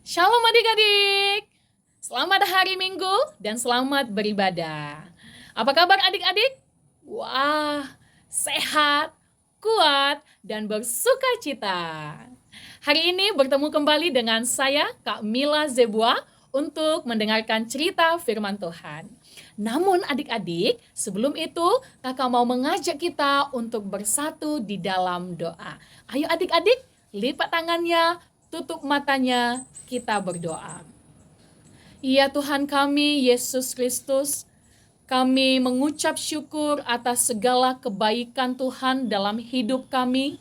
Shalom adik-adik. Selamat hari Minggu dan selamat beribadah. Apa kabar adik-adik? Wah, sehat, kuat, dan bersuka cita. Hari ini bertemu kembali dengan saya, Kak Mila Zebua, untuk mendengarkan cerita firman Tuhan. Namun adik-adik, sebelum itu kakak mau mengajak kita untuk bersatu di dalam doa. Ayo adik-adik, lipat tangannya, tutup matanya, kita berdoa. Ya Tuhan kami, Yesus Kristus, kami mengucap syukur atas segala kebaikan Tuhan dalam hidup kami,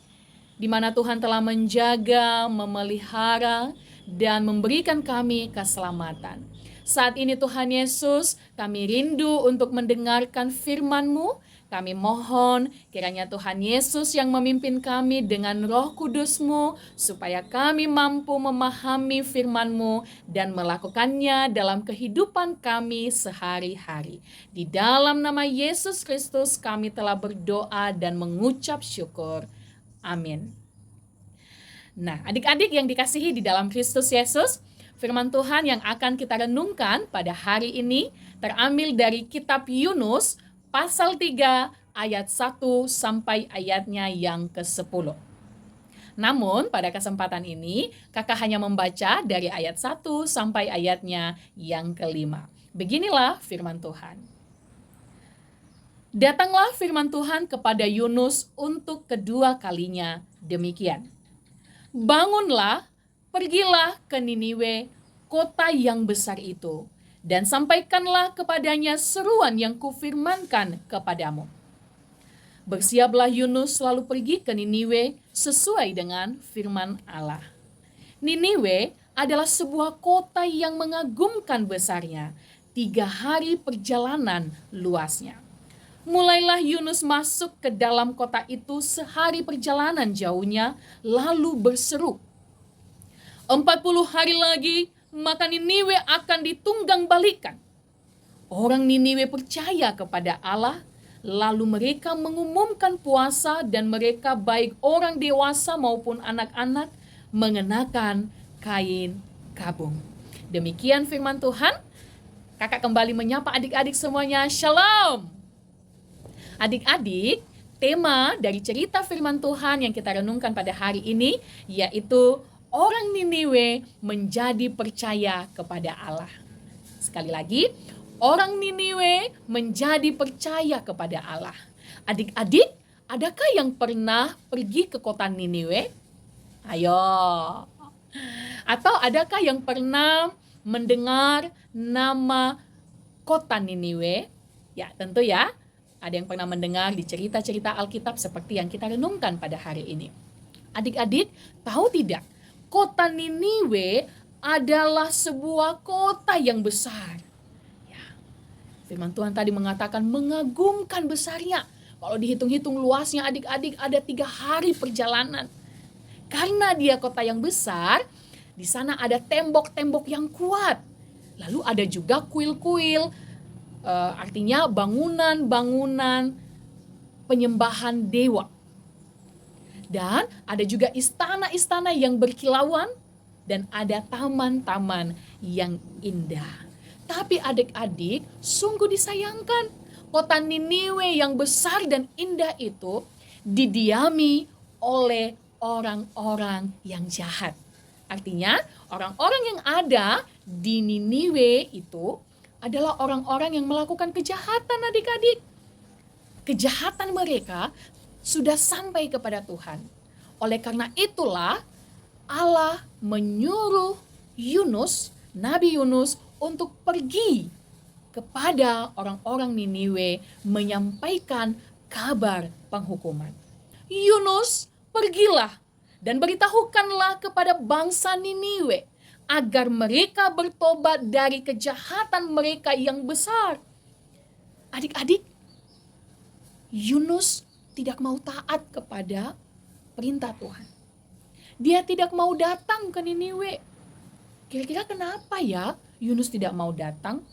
di mana Tuhan telah menjaga, memelihara, dan memberikan kami keselamatan. Saat ini Tuhan Yesus, kami rindu untuk mendengarkan firman-Mu. Kami mohon kiranya Tuhan Yesus yang memimpin kami dengan Roh Kudus-Mu, supaya kami mampu memahami firman-Mu dan melakukannya dalam kehidupan kami sehari-hari. Di dalam nama Yesus Kristus kami telah berdoa dan mengucap syukur. Amin. Nah, adik-adik yang dikasihi di dalam Kristus Yesus, firman Tuhan yang akan kita renungkan pada hari ini terambil dari kitab Yunus pasal 3 ayat 1 sampai ayatnya yang ke-10. Namun pada kesempatan ini kakak hanya membaca dari ayat 1 sampai ayatnya yang ke-5. Beginilah firman Tuhan. Datanglah firman Tuhan kepada Yunus untuk kedua kalinya demikian. Bangunlah, pergilah ke Niniwe, kota yang besar itu, dan sampaikanlah kepadanya seruan yang kufirmankan kepadamu. Bersiaplah Yunus lalu pergi ke Niniwe sesuai dengan firman Allah. Niniwe adalah sebuah kota yang mengagumkan besarnya, 3 hari perjalanan luasnya. Mulailah Yunus masuk ke dalam kota itu sehari perjalanan jauhnya, lalu berseru, 40 hari lagi, maka Niniwe akan ditunggang balikan. Orang Niniwe percaya kepada Allah, lalu mereka mengumumkan puasa dan mereka baik orang dewasa maupun anak-anak mengenakan kain kabung. Demikian firman Tuhan. Kakak kembali menyapa adik-adik semuanya. Shalom. Adik-adik, tema dari cerita firman Tuhan yang kita renungkan pada hari ini yaitu orang Niniwe menjadi percaya kepada Allah. Sekali lagi, orang Niniwe menjadi percaya kepada Allah. Adik-adik, adakah yang pernah pergi ke kota Niniwe? Ayo. Atau adakah yang pernah mendengar nama kota Niniwe? Ya, tentu ya. Ada yang pernah mendengar di cerita-cerita Alkitab seperti yang kita renungkan pada hari ini. Adik-adik, tahu tidak? Kota Niniwe adalah sebuah kota yang besar. Ya, firman Tuhan tadi mengatakan mengagumkan besarnya. Kalau dihitung-hitung luasnya adik-adik ada 3 hari perjalanan. Karena dia kota yang besar, di sana ada tembok-tembok yang kuat. Lalu ada juga kuil-kuil, artinya bangunan-bangunan penyembahan dewa. Dan ada juga istana-istana yang berkilauan dan ada taman-taman yang indah. Tapi adik-adik, sungguh disayangkan, kota Niniwe yang besar dan indah itu didiami oleh orang-orang yang jahat. Artinya, orang-orang yang ada di Niniwe itu adalah orang-orang yang melakukan kejahatan adik-adik. Kejahatan mereka sudah sampai kepada Tuhan. Oleh karena itulah Allah menyuruh Yunus, Nabi Yunus untuk pergi kepada orang-orang Niniwe menyampaikan kabar penghukuman. Yunus, pergilah dan beritahukanlah kepada bangsa Niniwe agar mereka bertobat dari kejahatan mereka yang besar. Adik-adik, Yunus tidak mau taat kepada perintah Tuhan. Dia tidak mau datang ke Niniwe. Kira-kira kenapa ya Yunus tidak mau datang?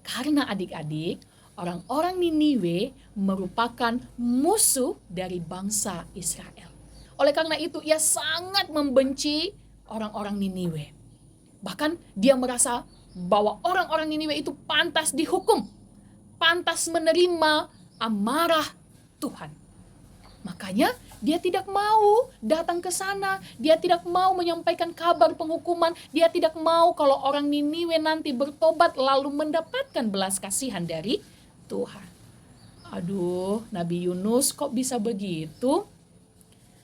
Karena adik-adik, orang-orang Niniwe merupakan musuh dari bangsa Israel. Oleh karena itu ia sangat membenci orang-orang Niniwe. Bahkan dia merasa bahwa orang-orang Niniwe itu pantas dihukum, pantas menerima amarah Tuhan. Makanya dia tidak mau datang ke sana, dia tidak mau menyampaikan kabar penghukuman, dia tidak mau kalau orang Niniwe nanti bertobat lalu mendapatkan belas kasihan dari Tuhan. Aduh, Nabi Yunus kok bisa begitu?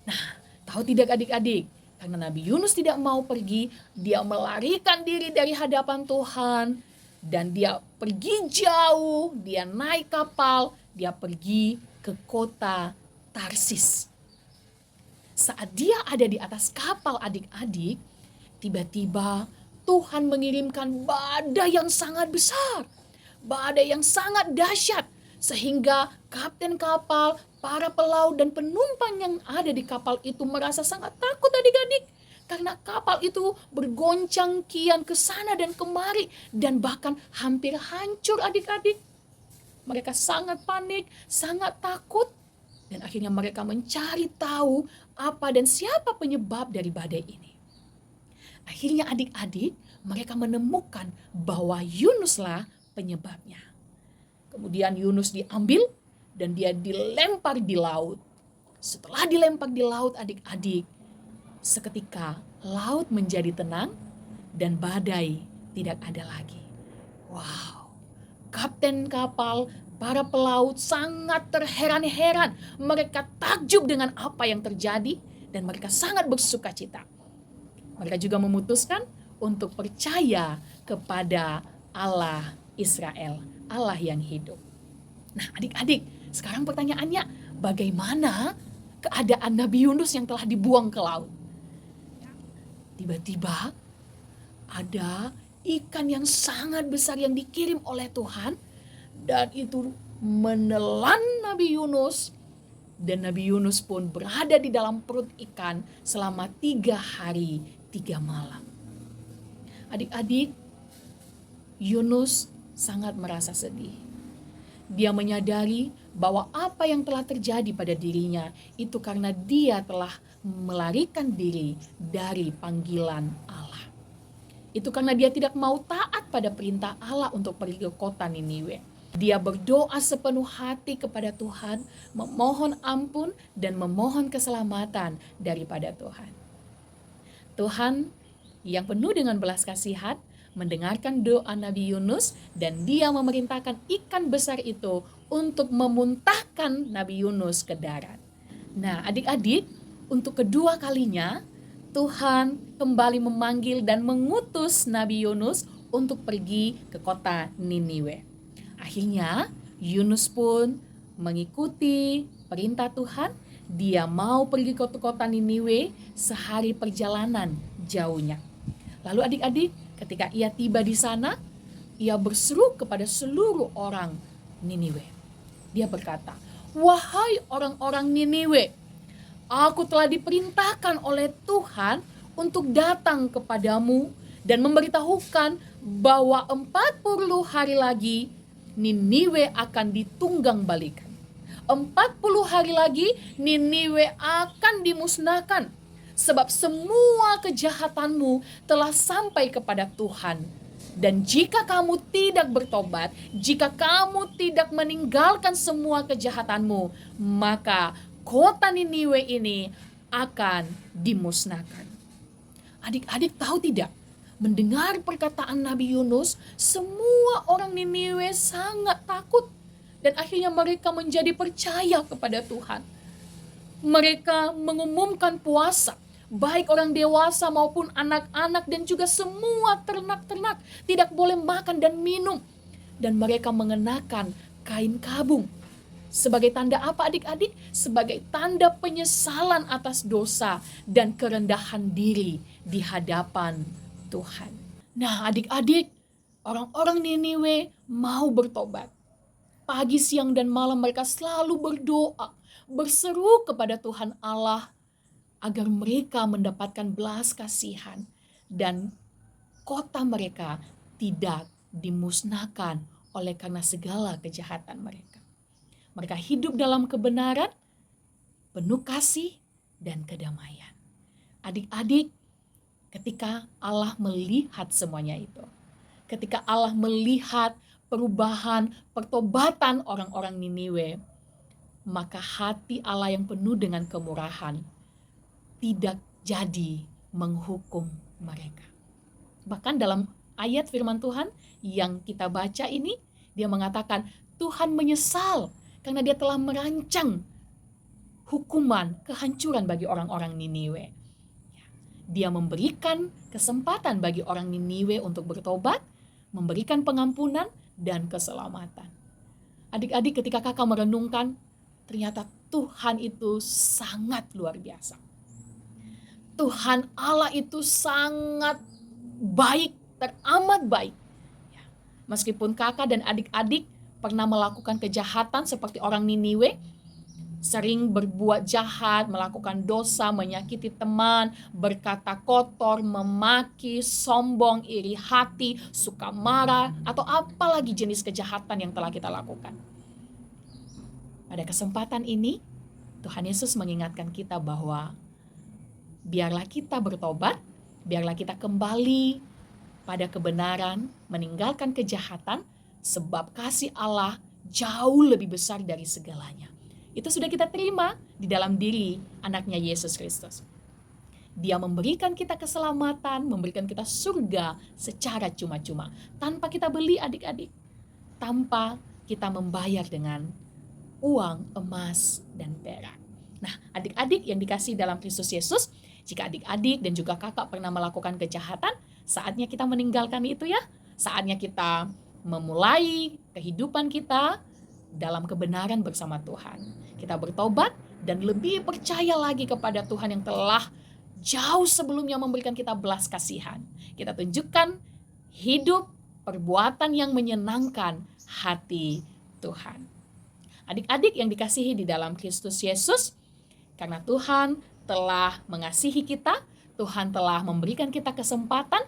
Nah, tahu tidak adik-adik? Karena Nabi Yunus tidak mau pergi, dia melarikan diri dari hadapan Tuhan. Dan dia pergi jauh, dia naik kapal, dia pergi ke kota Tarsis. Saat dia ada di atas kapal adik-adik, tiba-tiba Tuhan mengirimkan badai yang sangat besar. Badai yang sangat dahsyat. Sehingga kapten kapal, para pelaut dan penumpang yang ada di kapal itu merasa sangat takut adik-adik. Karena kapal itu bergoncang kian ke sana dan kemari dan bahkan hampir hancur adik-adik. Mereka sangat panik, sangat takut. Dan akhirnya mereka mencari tahu apa dan siapa penyebab dari badai ini. Akhirnya adik-adik mereka menemukan bahwa Yunuslah penyebabnya. Kemudian Yunus diambil dan dia dilempar di laut. Setelah dilempar di laut adik-adik, seketika laut menjadi tenang dan badai tidak ada lagi. Wow, kapten kapal, para pelaut sangat terheran-heran. Mereka takjub dengan apa yang terjadi dan mereka sangat bersuka cita. Mereka juga memutuskan untuk percaya kepada Allah Israel, Allah yang hidup. Nah adik-adik, sekarang pertanyaannya, bagaimana keadaan Nabi Yunus yang telah dibuang ke laut? Tiba-tiba ada ikan yang sangat besar yang dikirim oleh Tuhan, dan itu menelan Nabi Yunus. Dan Nabi Yunus pun berada di dalam perut ikan selama 3 hari 3 malam. Adik-adik, Yunus sangat merasa sedih. Dia menyadari bahwa apa yang telah terjadi pada dirinya itu karena dia telah melarikan diri dari panggilan Allah. Itu karena dia tidak mau taat pada perintah Allah untuk pergi ke kota Niniwe. Dia berdoa sepenuh hati kepada Tuhan, memohon ampun dan memohon keselamatan daripada Tuhan. Tuhan yang penuh dengan belas kasihan mendengarkan doa Nabi Yunus dan dia memerintahkan ikan besar itu untuk memuntahkan Nabi Yunus ke darat. Nah adik-adik, untuk kedua kalinya Tuhan kembali memanggil dan mengutus Nabi Yunus untuk pergi ke kota Niniwe. Akhirnya Yunus pun mengikuti perintah Tuhan. Dia mau pergi ke kota Niniwe sehari perjalanan jauhnya. Lalu adik-adik, ketika ia tiba di sana, ia berseru kepada seluruh orang Niniwe. Dia berkata, "Wahai orang-orang Niniwe, aku telah diperintahkan oleh Tuhan untuk datang kepadamu dan memberitahukan bahwa 40 hari lagi Niniwe akan ditunggang balikan. 40 hari lagi Niniwe akan dimusnahkan. Sebab semua kejahatanmu telah sampai kepada Tuhan. Dan jika kamu tidak bertobat, jika kamu tidak meninggalkan semua kejahatanmu, maka kota Niniwe ini akan dimusnahkan." Adik-adik tahu tidak? Mendengar perkataan Nabi Yunus, semua orang Niniwe sangat takut. Dan akhirnya mereka menjadi percaya kepada Tuhan. Mereka mengumumkan puasa. Baik orang dewasa maupun anak-anak dan juga semua ternak-ternak tidak boleh makan dan minum. Dan mereka mengenakan kain kabung. Sebagai tanda apa adik-adik? Sebagai tanda penyesalan atas dosa dan kerendahan diri di hadapan Tuhan. Nah adik-adik, orang-orang Niniwe mau bertobat. Pagi, siang, dan malam mereka selalu berdoa, berseru kepada Tuhan Allah agar mereka mendapatkan belas kasihan dan kota mereka tidak dimusnahkan oleh karena segala kejahatan mereka. Mereka hidup dalam kebenaran, penuh kasih dan kedamaian. Adik-adik, Ketika Allah melihat semuanya itu, ketika Allah melihat perubahan, pertobatan orang-orang Niniwe, maka hati Allah yang penuh dengan kemurahan tidak jadi menghukum mereka. Bahkan dalam ayat firman Tuhan yang kita baca ini, dia mengatakan Tuhan menyesal karena dia telah merancang hukuman, kehancuran bagi orang-orang Niniwe. Dia memberikan kesempatan bagi orang Niniwe untuk bertobat, memberikan pengampunan dan keselamatan. Adik-adik, ketika kakak merenungkan, ternyata Tuhan itu sangat luar biasa. Tuhan Allah itu sangat baik, teramat baik. Meskipun kakak dan adik-adik pernah melakukan kejahatan seperti orang Niniwe, sering berbuat jahat, melakukan dosa, menyakiti teman, berkata kotor, memaki, sombong, iri hati, suka marah, atau apalagi jenis kejahatan yang telah kita lakukan. Pada kesempatan ini, Tuhan Yesus mengingatkan kita bahwa biarlah kita bertobat, biarlah kita kembali pada kebenaran, meninggalkan kejahatan, sebab kasih Allah jauh lebih besar dari segalanya. Itu sudah kita terima di dalam diri anaknya Yesus Kristus. Dia memberikan kita keselamatan, memberikan kita surga secara cuma-cuma, tanpa kita beli adik-adik, tanpa kita membayar dengan uang, emas, dan perak. Nah, adik-adik yang dikasih dalam Kristus Yesus, jika adik-adik dan juga kakak pernah melakukan kejahatan, saatnya kita meninggalkan itu ya. Saatnya kita memulai kehidupan kita dalam kebenaran bersama Tuhan. Kita bertobat dan lebih percaya lagi kepada Tuhan yang telah jauh sebelumnya memberikan kita belas kasihan. Kita tunjukkan hidup perbuatan yang menyenangkan hati Tuhan. Adik-adik yang dikasihi di dalam Kristus Yesus, karena Tuhan telah mengasihi kita, Tuhan telah memberikan kita kesempatan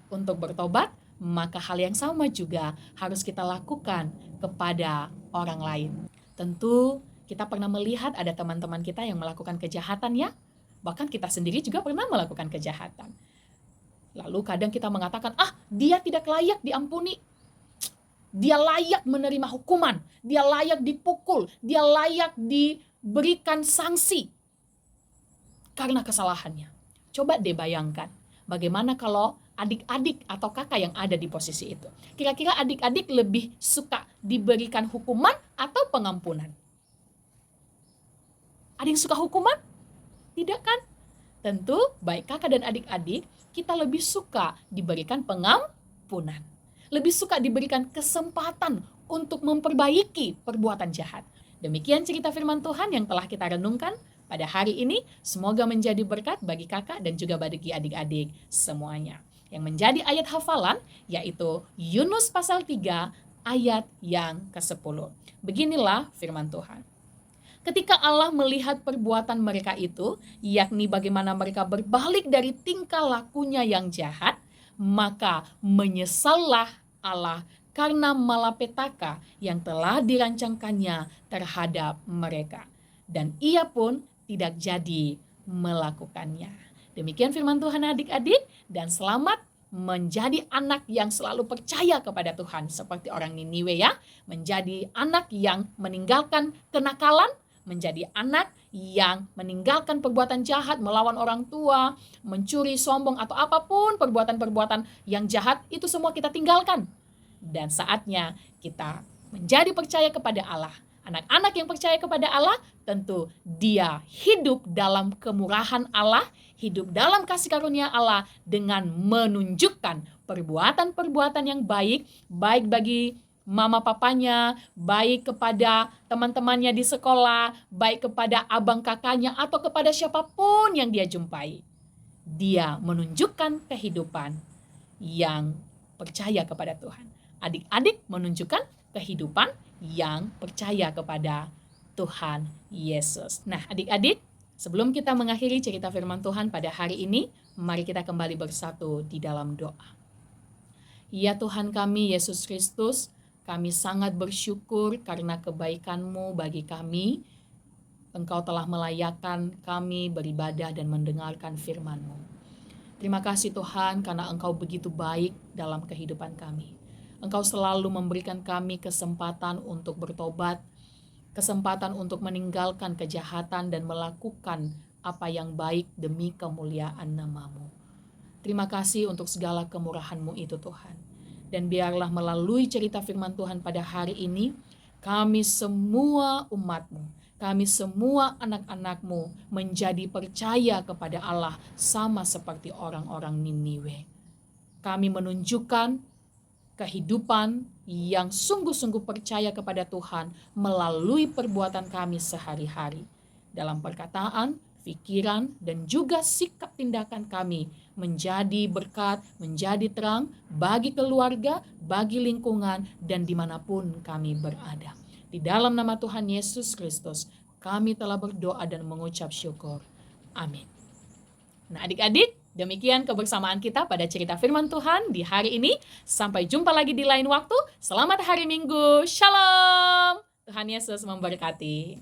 untuk bertobat, maka hal yang sama juga harus kita lakukan kepada orang lain. Tentu kita pernah melihat ada teman-teman kita yang melakukan kejahatan ya, bahkan kita sendiri juga pernah melakukan kejahatan. Lalu kadang kita mengatakan, dia tidak layak diampuni, dia layak menerima hukuman, dia layak dipukul, dia layak diberikan sanksi karena kesalahannya. Coba deh bayangkan, bagaimana kalau adik-adik atau kakak yang ada di posisi itu? Kira-kira adik-adik lebih suka diberikan hukuman atau pengampunan? Ada yang suka hukuman? Tidak kan? Tentu baik kakak dan adik-adik, kita lebih suka diberikan pengampunan. Lebih suka diberikan kesempatan untuk memperbaiki perbuatan jahat. Demikian cerita firman Tuhan yang telah kita renungkan pada hari ini. Semoga menjadi berkat bagi kakak dan juga bagi adik-adik semuanya. Yang menjadi ayat hafalan yaitu Yunus pasal 3 ayat yang ke-10. Beginilah firman Tuhan. Ketika Allah melihat perbuatan mereka itu, yakni bagaimana mereka berbalik dari tingkah lakunya yang jahat, maka menyesallah Allah karena malapetaka yang telah dirancangkannya terhadap mereka. Dan ia pun tidak jadi melakukannya. Demikian firman Tuhan adik-adik, dan selamat menjadi anak yang selalu percaya kepada Tuhan. Seperti orang Niniwe ya, menjadi anak yang meninggalkan kenakalan, menjadi anak yang meninggalkan perbuatan jahat, melawan orang tua, mencuri, sombong, atau apapun perbuatan-perbuatan yang jahat, itu semua kita tinggalkan. Dan saatnya kita menjadi percaya kepada Allah. Anak-anak yang percaya kepada Allah, tentu dia hidup dalam kemurahan Allah, hidup dalam kasih karunia Allah dengan menunjukkan perbuatan-perbuatan yang baik, baik bagi mama papanya, baik kepada teman-temannya di sekolah, baik kepada abang kakaknya, atau kepada siapapun yang dia jumpai. Dia menunjukkan kehidupan yang percaya kepada Tuhan. Adik-adik menunjukkan kehidupan yang percaya kepada Tuhan Yesus. Nah, adik-adik, sebelum kita mengakhiri cerita firman Tuhan pada hari ini, mari kita kembali bersatu di dalam doa. Ya Tuhan kami, Yesus Kristus, kami sangat bersyukur karena kebaikan-Mu bagi kami. Engkau telah melayakkan kami beribadah dan mendengarkan firman-Mu. Terima kasih Tuhan karena Engkau begitu baik dalam kehidupan kami. Engkau selalu memberikan kami kesempatan untuk bertobat, kesempatan untuk meninggalkan kejahatan dan melakukan apa yang baik demi kemuliaan nama-Mu. Terima kasih untuk segala kemurahan-Mu itu Tuhan. Dan biarlah melalui cerita firman Tuhan pada hari ini, kami semua umat-Mu, kami semua anak-anak-Mu menjadi percaya kepada Allah sama seperti orang-orang Niniwe. Kami menunjukkan kehidupan yang sungguh-sungguh percaya kepada Tuhan melalui perbuatan kami sehari-hari. Dalam perkataan, pikiran, dan juga sikap tindakan kami menjadi berkat, menjadi terang bagi keluarga, bagi lingkungan, dan dimanapun kami berada. Di dalam nama Tuhan Yesus Kristus, kami telah berdoa dan mengucap syukur. Amin. Nah adik-adik, demikian kebersamaan kita pada cerita firman Tuhan di hari ini. Sampai jumpa lagi di lain waktu. Selamat hari Minggu. Shalom. Tuhan Yesus memberkati.